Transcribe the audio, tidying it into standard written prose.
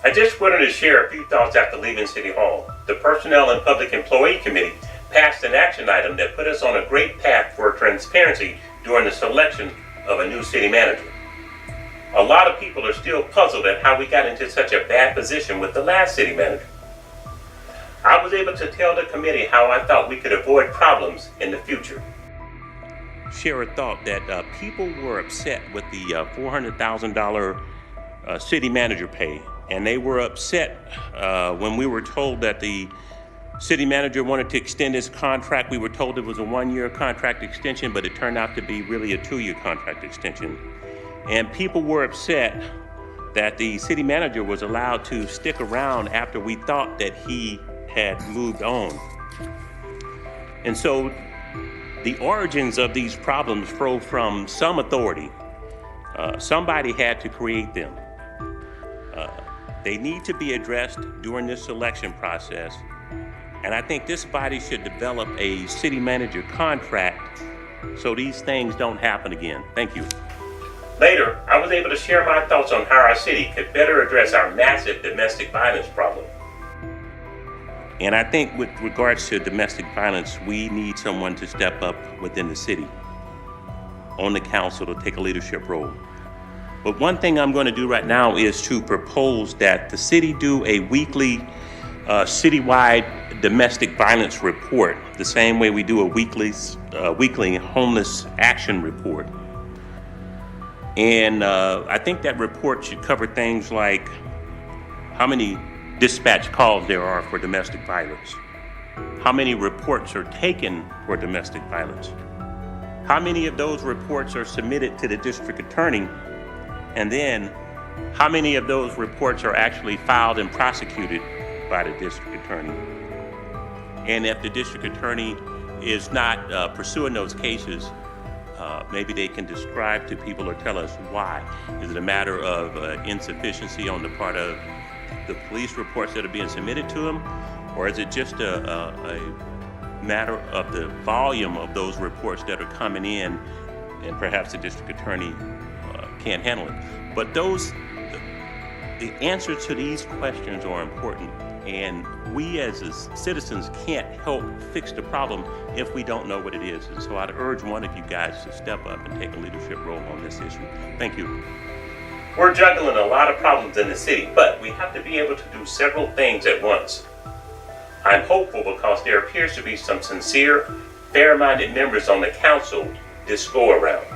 I just wanted to share a few thoughts after leaving City Hall. The Personnel and Public Employee Committee passed an action item that put us on a great path for transparency during the selection of a new city manager. A lot of people are still puzzled at how we got into such a bad position with the last city manager. I was able to tell the committee how I thought we could avoid problems in the future. Share a thought that people were upset with the $400,000 city manager pay, and they were upset when we were told that the city manager wanted to extend his contract. We were told it was a 1-year contract extension, but it turned out to be really a 2-year contract extension. And people were upset that the city manager was allowed to stick around after we thought that he had moved on. And so the origins of these problems flow from some authority. Somebody had to create them. They need to be addressed during this selection process. And I think this body should develop a city manager contract so these things don't happen again. Thank you. Later, I was able to share my thoughts on how our city could better address our massive domestic violence problem. And I think with regards to domestic violence, we need someone to step up within the city, on the council, to take a leadership role. But one thing I'm going to do right now is to propose that the city do a weekly citywide domestic violence report, the same way we do a weekly homeless action report. And I think that report should cover things like how many dispatch calls there are for domestic violence, how many reports are taken for domestic violence, how many of those reports are submitted to the district attorney, and then how many of those reports are actually filed and prosecuted by the district attorney. And if the district attorney is not pursuing those cases, maybe they can describe to people or tell us why. Is it a matter of insufficiency on the part of the police reports that are being submitted to them? Or is it just a matter of the volume of those reports that are coming in and perhaps the district attorney can't handle it? But the answers to these questions are important, and we as citizens can't help fix the problem if we don't know what it is. And so I'd urge one of you guys to step up and take a leadership role on this issue. Thank you. We're juggling a lot of problems in the city, but we have to be able to do several things at once. I'm hopeful because there appears to be some sincere, fair-minded members on the council this go around.